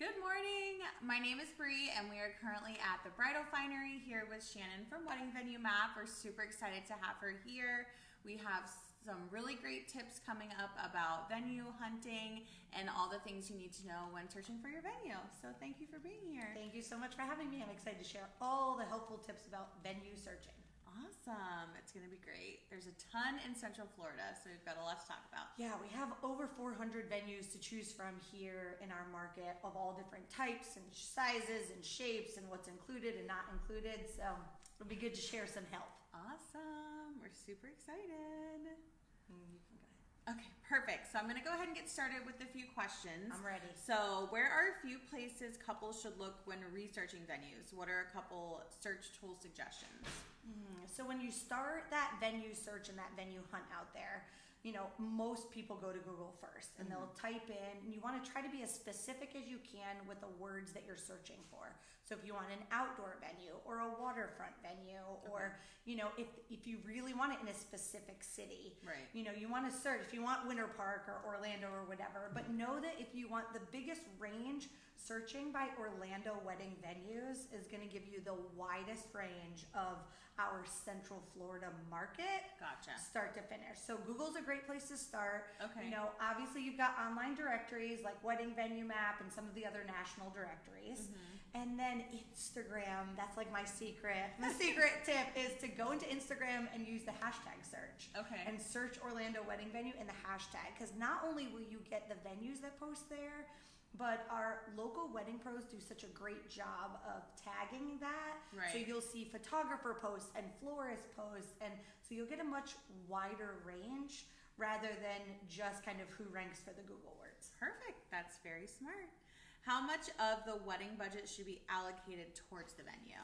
Good morning. My name is Bree, and we are currently at the Bridal Finery here with Shannon from Wedding Venue Map. We're super excited to have her here. We have some really great tips coming up about venue hunting and all the things you need to know when searching for your venue. So thank you for being here. Thank you so much for having me. I'm excited to share all the helpful tips about venue searching. Awesome. It's going to be great. There's a ton in Central Florida, so we've got a lot to talk about. Yeah, we have over 400 venues to choose from here in our market of all different types and sizes and shapes and what's included and not included. So it'll be good to share some help. Awesome. We're super excited. You can go ahead. Okay, perfect. So I'm going to go ahead and get started with a few questions. I'm ready. So where are a few places couples should look when researching venues? What are a couple search tool suggestions? So when you start that venue search and that venue hunt out there, most people go to Google first and they'll type in, and you want to try to be as specific as you can with the words that you're searching for. So if you want an outdoor venue or a waterfront venue, or, if you really want it in a specific city, right? You want to search, if you want Winter Park or Orlando or whatever, but know that if you want the biggest range, searching by Orlando wedding venues is going to give you the widest range of our Central Florida market. Gotcha. Start to finish. So Google's a great place to start. Okay. Obviously you've got online directories like Wedding Venue Map and some of the other national directories. And then Instagram, that's like my secret. My secret tip is to go into Instagram and use the hashtag search. Okay. And search Orlando wedding venue in the hashtag. Because not only will you get the venues that post there, but our local wedding pros do such a great job of tagging that. Right. So you'll see photographer posts and florist posts, and so you'll get a much wider range rather than just kind of who ranks for the Google words. Perfect. That's very smart. How much of the wedding budget should be allocated towards the venue?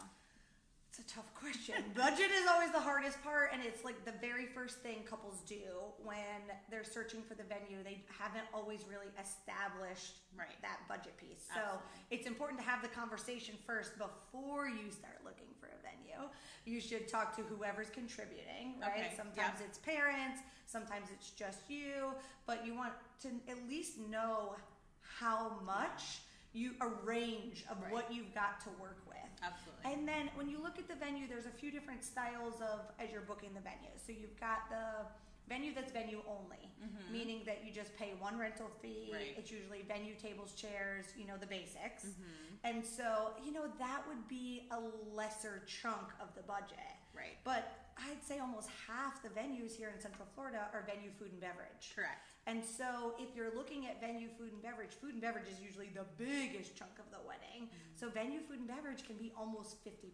It's a tough question. Budget is always the hardest part, and it's like the very first thing couples do when they're searching for the venue. They haven't always really established that budget piece. So it's important to have the conversation first before you start looking for a venue. You should talk to whoever's contributing, right? Okay. Sometimes it's parents, sometimes it's just you, but you want to at least know how much a range of what you've got to work with. Absolutely. And then when you look at the venue, there's a few different styles as you're booking the venue. So you've got the venue that's venue only, meaning that you just pay one rental fee. Right. It's usually venue, tables, chairs, the basics. And so, that would be a lesser chunk of the budget. Right. But I'd say almost half the venues here in Central Florida are venue food and beverage. Correct. And so if you're looking at venue food and beverage is usually the biggest chunk of the wedding. So venue food and beverage can be almost 50%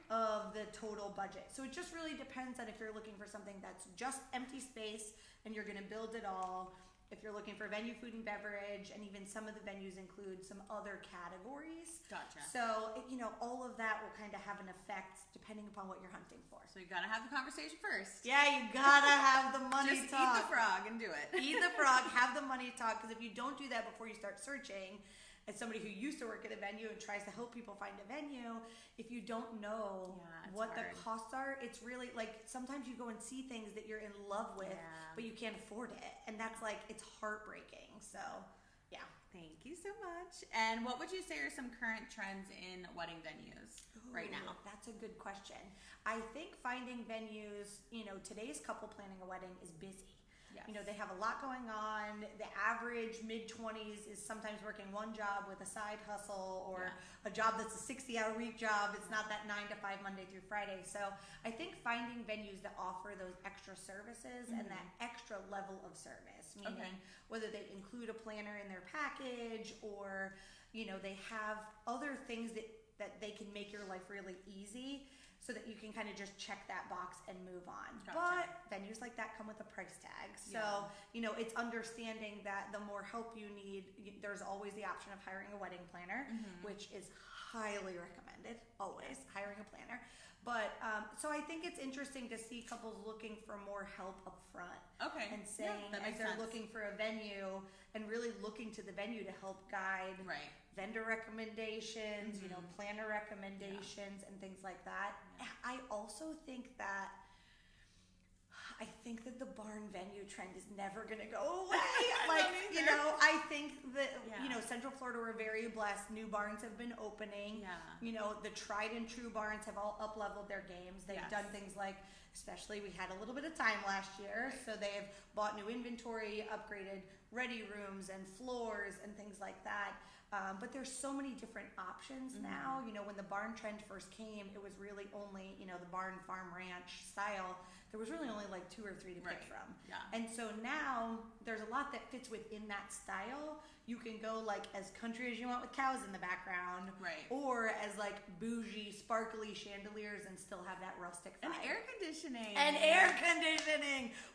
of the total budget. So it just really depends on if you're looking for something that's just empty space and you're going to build it all. If you're looking for venue food and beverage, and even some of the venues include some other categories. Gotcha. So, all of that will kind of have an effect depending upon what you're hunting for. So you gotta have the conversation first. Yeah, you gotta have the money Just talk. eat the frog and do it. Eat the frog, have the money talk, because if you don't do that before you start searching, as somebody who used to work at a venue and tries to help people find a venue, if you don't know what the costs are, it's really like sometimes you go and see things that you're in love with, but you can't afford it. And that's it's heartbreaking. So, yeah. Thank you so much. And what would you say are some current trends in wedding venues right now? That's a good question. I think finding venues, today's couple planning a wedding is busy. Yes. They have a lot going on. The average mid-20s is sometimes working one job with a side hustle or a job that's a 60-hour week job. It's not that 9 to 5 Monday through Friday. So I think finding venues that offer those extra services and that extra level of service, meaning whether they include a planner in their package or, they have other things that they can make your life really easy, so that you can kind of just check that box and move on. Gotcha. But venues like that come with a price tag. So, it's understanding that the more help you need, there's always the option of hiring a wedding planner, which is highly recommended, always, hiring a planner. But, so I think it's interesting to see couples looking for more help up front. Okay. And saying, as they're looking for a venue and really looking to the venue to help guide vendor recommendations, planner recommendations and things like that. I also think that I think that the barn venue trend is never going to go away. I think that, Central Florida, we're very blessed. New barns have been opening. Yeah. The tried and true barns have all up-leveled their games. They've done things like, especially we had a little bit of time last year, so they've bought new inventory, upgraded ready rooms and floors and things like that. But there's so many different options now. When the barn trend first came, it was really only, the barn, farm, ranch style. There was really only like 2 or 3 to pick from. Yeah. And so now there's a lot that fits within that style. You can go like as country as you want with cows in the background. Right. Or as like bougie, sparkly chandeliers and still have that rustic vibe. And air conditioning.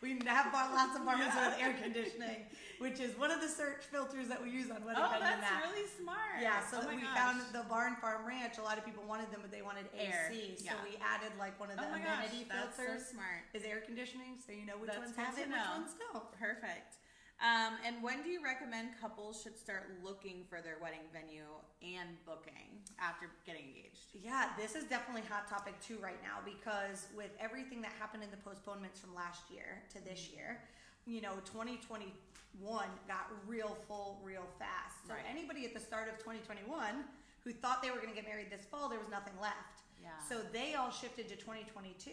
We have lots of barns with air conditioning, which is one of the search filters that we use on Wedding Venue Map. That's really smart. Yeah, so we found the barn, farm, ranch. A lot of people wanted them, but they wanted air. AC. So we added like one of the amenity filters. That's so smart. Is air conditioning, so you know which ones have it, which ones don't. Perfect. And when do you recommend couples should start looking for their wedding venue and booking after getting engaged? Yeah, this is definitely a hot topic too right now, because with everything that happened in the postponements from last year to this year, 2021 got real full real fast. So anybody at the start of 2021 who thought they were going to get married this fall, there was nothing left. Yeah. So they all shifted to 2022.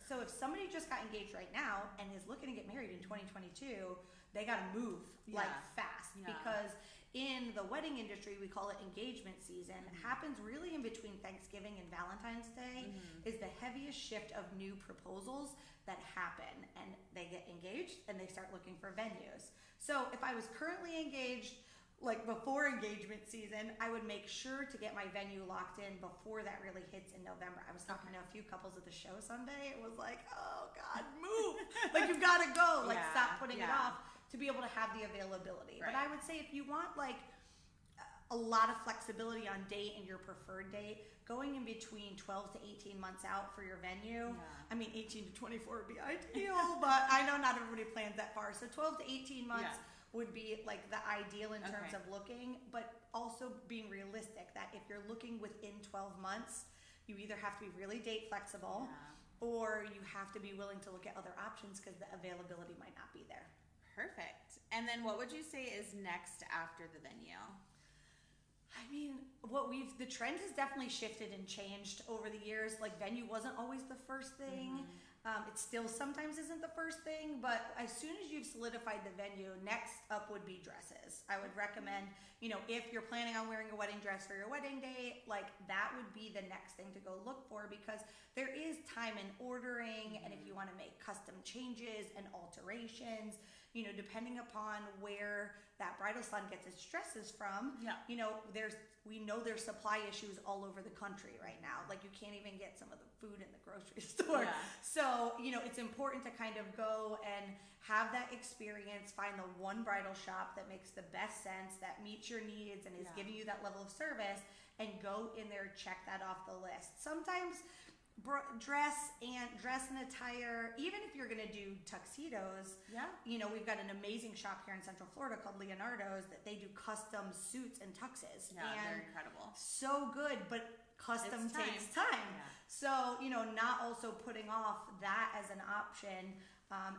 So if somebody just got engaged right now and is looking to get married in 2022, they got to move like fast, because in the wedding industry, we call it engagement season. It happens really in between Thanksgiving and Valentine's Day is the heaviest shift of new proposals that happen, and they get engaged and they start looking for venues. So if I was currently engaged, like before engagement season, I would make sure to get my venue locked in before that really hits in November. I was talking to a few couples at the show Sunday. It was like, oh God, move. Like you've got to go. Like stop putting it off to be able to have the availability. But I would say if you want like a lot of flexibility on date and your preferred date, going in between 12 to 18 months out for your venue. I mean, 18 to 24 would be ideal, but I know not everybody plans that far. So 12 to 18 months would be like the ideal in terms of looking, but also being realistic that if you're looking within 12 months, you either have to be really date flexible or you have to be willing to look at other options because the availability might not be there. Perfect. And then what would you say is next after the venue? I mean, the trend has definitely shifted and changed over the years. Like venue wasn't always the first thing. It still sometimes isn't the first thing, but as soon as you've solidified the venue, next up would be dresses. I would recommend, if you're planning on wearing a wedding dress for your wedding day, like that would be the next thing to go look for, because there is time in ordering, and if you want to make custom changes and alterations, depending upon where that bridal salon gets its dresses from, we know there's supply issues all over the country right now. Like you can't even get some of the food in the grocery store. So, it's important to kind of go and have that experience, find the one bridal shop that makes the best sense, that meets your needs and is giving you that level of service, and go in there, check that off the list. Sometimes dress and attire, even if you're going to do tuxedos, we've got an amazing shop here in Central Florida called Leonardo's that they do custom suits and tuxes. And they're incredible. So good, but custom takes time. So, not also putting off that as an option.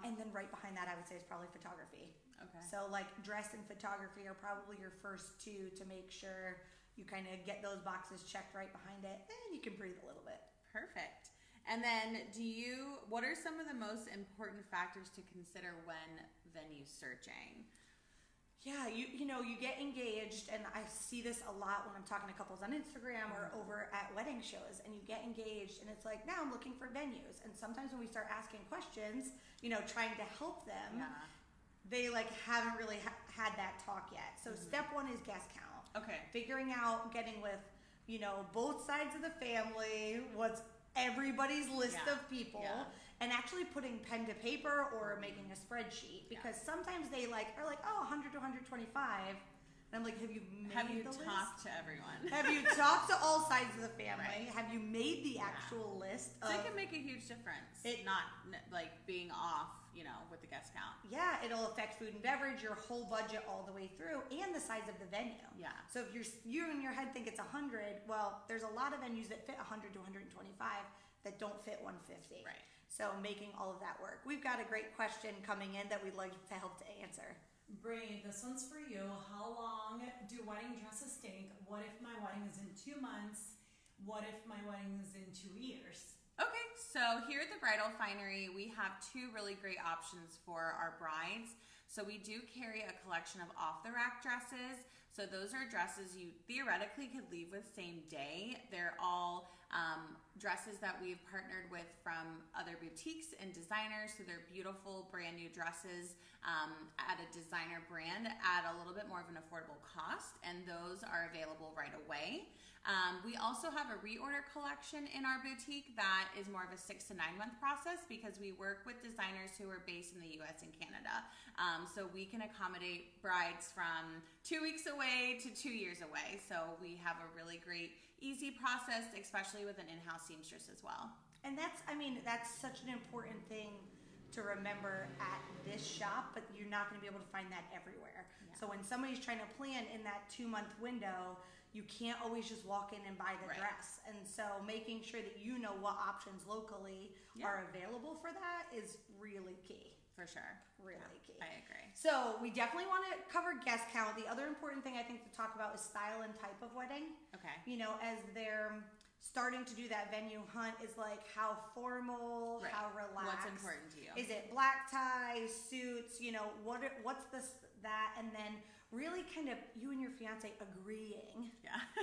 And then right behind that, I would say is probably photography. Okay. So like dress and photography are probably your first two to make sure you kind of get those boxes checked right behind it, and you can breathe a little bit. Perfect. And then what are some of the most important factors to consider when venue searching? Yeah, you get engaged, and I see this a lot when I'm talking to couples on Instagram or over at wedding shows, and you get engaged and it's like, now I'm looking for venues. And sometimes when we start asking questions, trying to help them, they like haven't really had that talk yet. So step one is guest count. Okay. Figuring out, getting with both sides of the family, what's everybody's list of people, and actually putting pen to paper or making a spreadsheet, because sometimes they are like, oh, 100 to 125, and I'm like, have you talked to everyone? Have you talked to all sides of the family? Have you made the actual list? So it can make a huge difference. Not like being off, with the guest count. Yeah, it'll affect food and beverage, your whole budget all the way through, and the size of the venue. Yeah. So if you in your head think it's 100, well, there's a lot of venues that fit 100 to 125 that don't fit 150. Right. So making all of that work. We've got a great question coming in that we'd like to help to answer. Bree, this one's for you. How long do wedding dresses take? What if my wedding is in 2 months? What if my wedding is in 2 years? Okay, so here at the Bridal Finery, we have 2 really great options for our brides. So we do carry a collection of off-the-rack dresses. So those are dresses you theoretically could leave with same day. They're all dresses that we've partnered with from other boutiques and designers. So they're beautiful, brand new dresses at a designer brand at a little bit more of an affordable cost. And those are available right away. We also have a reorder collection in our boutique that is more of a 6 to 9 month process because we work with designers who are based in the US and Canada. So we can accommodate brides from 2 weeks away to 2 years away. So we have a really great, easy process, especially with an in-house seamstress as well. And that's such an important thing to remember at this shop, but you're not going to be able to find that everywhere. Yeah. So when somebody's trying to plan in that 2-month window, you can't always just walk in and buy the dress. And so making sure that you know what options locally are available for that is really key. For sure. Really key. I agree. So we definitely want to cover guest count. The other important thing I think to talk about is style and type of wedding. Okay. You know, as they're starting to do that venue hunt, is like how formal, how relaxed. What's important to you? Is it black tie, suits, you know, what's that, and then really kind of you and your fiance agreeing,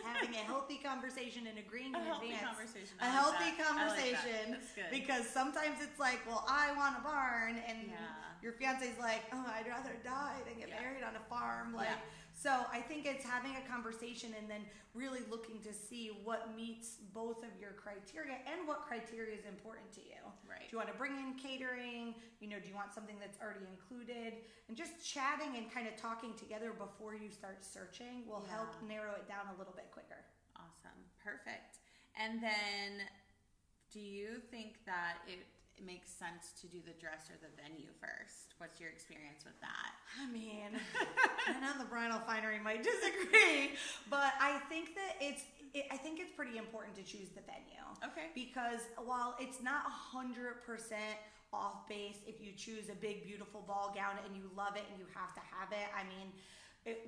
having a healthy conversation and agreeing in advance. A healthy conversation. Because sometimes it's like, well, I want a barn, and your fiance's like, oh, I'd rather die than get married on a farm. So I think it's having a conversation and then really looking to see what meets both of your criteria and what criteria is important to you. Right. Do you want to bring in catering? You know, do you want something that's already included? And just chatting and kind of talking together before you start searching will help narrow it down a little bit quicker. Awesome. Perfect. And then do you think that it makes sense to do the dress or the venue first? What's your experience with that? I mean, I know the Bridal Finery might disagree, but I think that it's pretty important to choose the venue. Okay. Because while it's not 100% off base if you choose a big, beautiful ball gown and you love it and you have to have it, I mean,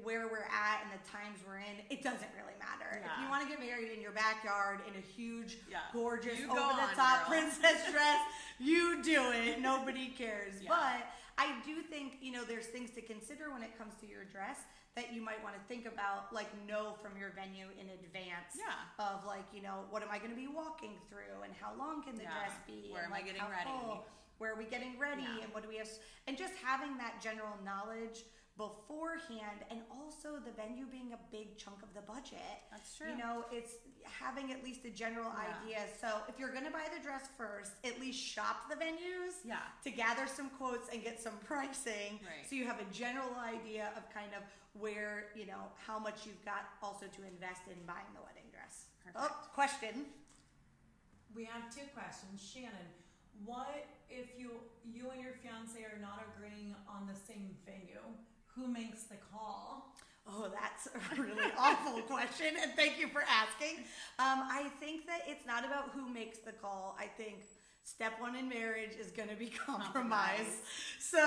where we're at and the times we're in, it doesn't really matter. If you want to get married in your backyard in a huge, gorgeous, over-the-top princess dress, you do it. Nobody cares. But I do think, you know, there's things to consider when it comes to your dress that you might want to think about, like know from your venue in advance of like, you know, what am I going to be walking through and how long can the dress be? Where am I getting ready? Where are we getting ready? And what do we have? And just having that general knowledge beforehand, and also the venue being a big chunk of the budget. That's true. You know, it's having at least a general idea. So if you're going to buy the dress first, at least shop the venues to gather some quotes and get some pricing. So you have a general idea of kind of where, you know, how much you've got also to invest in buying the wedding dress. Perfect. Oh, question. We have 2 questions. Shannon, what if you and your fiance are not agreeing on the same venue? Who makes the call? Oh, that's a really awful question, and thank you for asking. I think that it's not about who makes the call. I think step 1 in marriage is going to be compromise. So,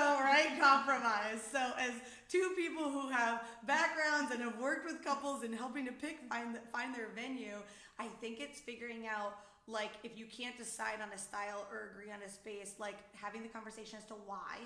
compromise. So, as 2 people who have backgrounds and have worked with couples and helping to find their venue, I think it's figuring out, like, if you can't decide on a style or agree on a space, like having the conversation as to why.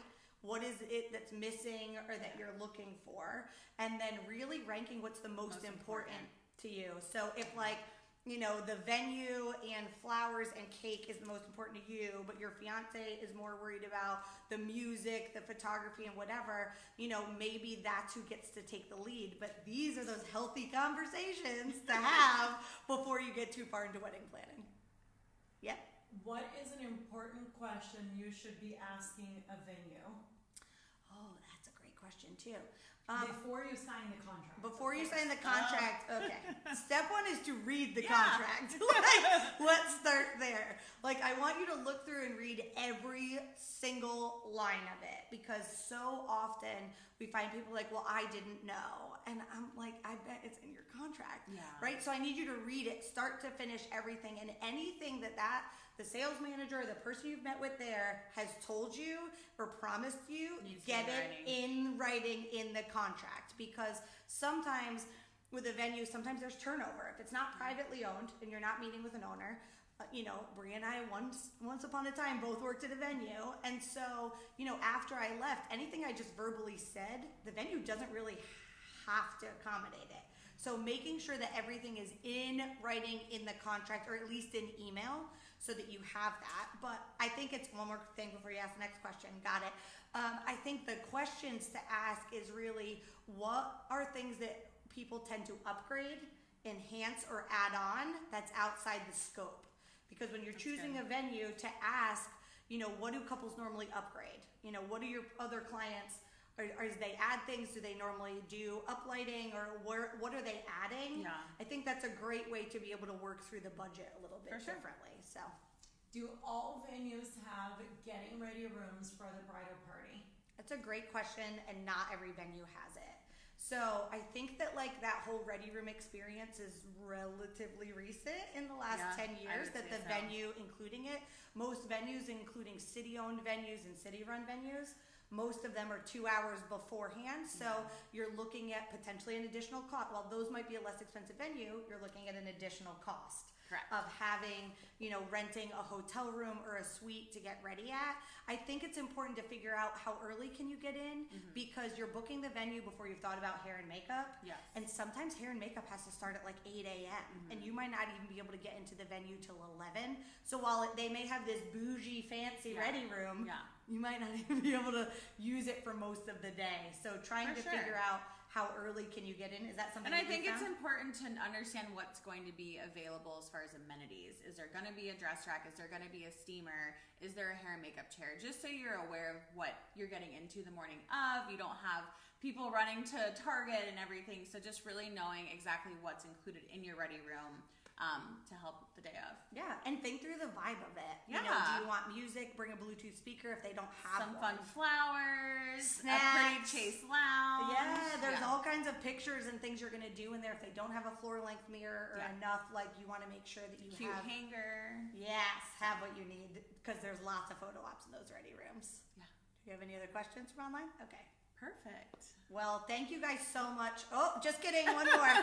What is it that's missing or that you're looking for? And then really ranking what's the most important to you. So if, like, you know, the venue and flowers and cake is the most important to you, but your fiance is more worried about the music, the photography, and whatever, you know, maybe that's who gets to take the lead. But these are those healthy conversations to have before you get too far into wedding planning. Yep. What is an important question you should be asking a venue? Oh, that's a great question too. Before you sign the contract. Before you sign the contract, okay. Step 1 is to read the contract. Like, let's start there. Like, I want you to look through and read every single line of it, because so often we find people like, well, I didn't know. And I'm like, I bet it's in your contract. contract, Yeah. right? So I need you to read it, start to finish, everything, and anything that the sales manager, or the person you've met with there has told you or promised you, get it in writing in the contract. Because sometimes with a venue, sometimes there's turnover. If it's not privately owned and you're not meeting with an owner, Brie and I once upon a time both worked at a venue, and so after I left, anything I just verbally said, the venue doesn't really have to accommodate it. So making sure that everything is in writing in the contract, or at least in email, so that you have that. But I think it's one more thing before you ask the next question. Got it. I think the questions to ask is really, what are things that people tend to upgrade, enhance, or add on that's outside the scope? Because when you're choosing a venue, to ask, what do couples normally upgrade? What do your other clients, or they add things? Do they normally do uplighting, or what are they adding? Yeah. I think that's a great way to be able to work through the budget a little bit differently. So, do all venues have getting ready rooms for the bridal party? That's a great question, and not every venue has it. So I think that that whole ready room experience is relatively recent in the last 10 years, that the venue including it. Most venues, including city-owned venues and city-run venues, most of them are 2 hours beforehand. So you're looking at potentially an additional cost. While those might be a less expensive venue, you're looking at an additional cost. Correct. Of having, renting a hotel room or a suite to get ready at. I think it's important to figure out how early can you get in, because you're booking the venue before you've thought about hair and makeup. Yes. And sometimes hair and makeup has to start at 8 a.m. And you might not even be able to get into the venue till 11. So while they may have this bougie, fancy ready room, you might not even be able to use it for most of the day. So trying to figure out how early can you get in? Is that something? And I think it's important to understand what's going to be available as far as amenities. Is there going to be a dress rack? Is there going to be a steamer? Is there a hair and makeup chair? Just so you're aware of what you're getting into the morning of. You don't have people running to Target and everything. So just really knowing exactly what's included in your ready room to help the day of. Yeah, and think through the vibe of it. Yeah. Do you want music? Bring a Bluetooth speaker if they don't have some one. fun flowers, snacks. A pretty chase lounge. Yeah, there's all kinds of pictures and things you're going to do in there. If they don't have a floor-length mirror or enough, you want to make sure that you cute have hanger. Yes, have what you need, because there's lots of photo ops in those ready rooms. Yeah. Do you have any other questions from online? Okay. Perfect. Well, thank you guys so much. Oh, just kidding. One more.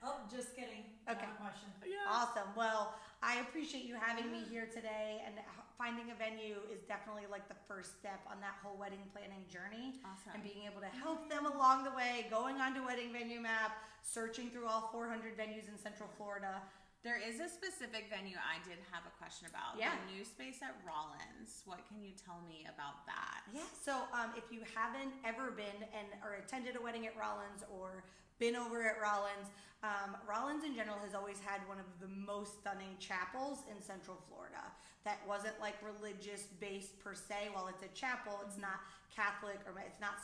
Oh, just kidding. Okay. Not a question. Yeah. Awesome. Well, I appreciate you having me here today, and finding a venue is definitely the first step on that whole wedding planning journey. Awesome. And being able to help them along the way, going onto Wedding Venue Map, searching through all 400 venues in Central Florida. There is a specific venue I did have a question about. Yeah. The new space at Rollins. What can you tell me about that? Yeah. So if you haven't ever been or attended a wedding at Rollins, or been over at Rollins, Rollins in general has always had one of the most stunning chapels in Central Florida. That wasn't religious based per se. While it's a chapel, it's not Catholic, or it's not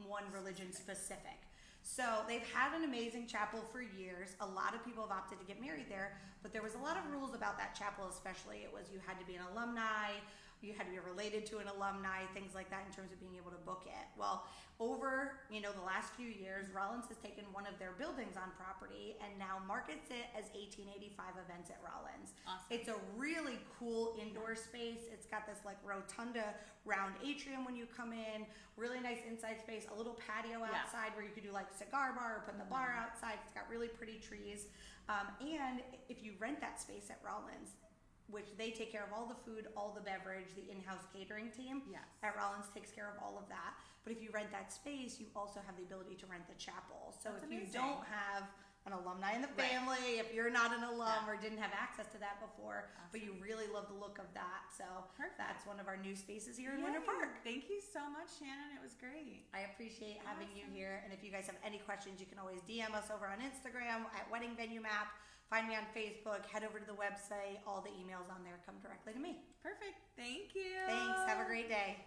one religion specific. So they've had an amazing chapel for years. A lot of people have opted to get married there, but there was a lot of rules about that chapel, especially. It was you had to be an alumni, you had to be related to an alumni, things like that in terms of being able to book it. Well, over the last few years, Rollins has taken one of their buildings on property and now markets it as 1885 Events at Rollins. Awesome. It's a really cool indoor space. It's got this rotunda round atrium when you come in, really nice inside space, a little patio outside where you could do cigar bar or put the bar outside. It's got really pretty trees. And if you rent that space at Rollins, which they take care of all the food, all the beverage, the in-house catering team at Rollins takes care of all of that. But if you rent that space, you also have the ability to rent the chapel. So That's if you amazing. don't have an alumni in the family, if you're not an alum or didn't have access to that before, but you really love the look of that. So that's one of our new spaces here in Winter Park. Thank you so much, Shannon. It was great. I appreciate having you here. And if you guys have any questions, you can always DM us over on Instagram at Wedding Venue Map. Find me on Facebook. Head over to the website. All the emails on there come directly to me. Perfect. Thank you. Thanks. Have a great day.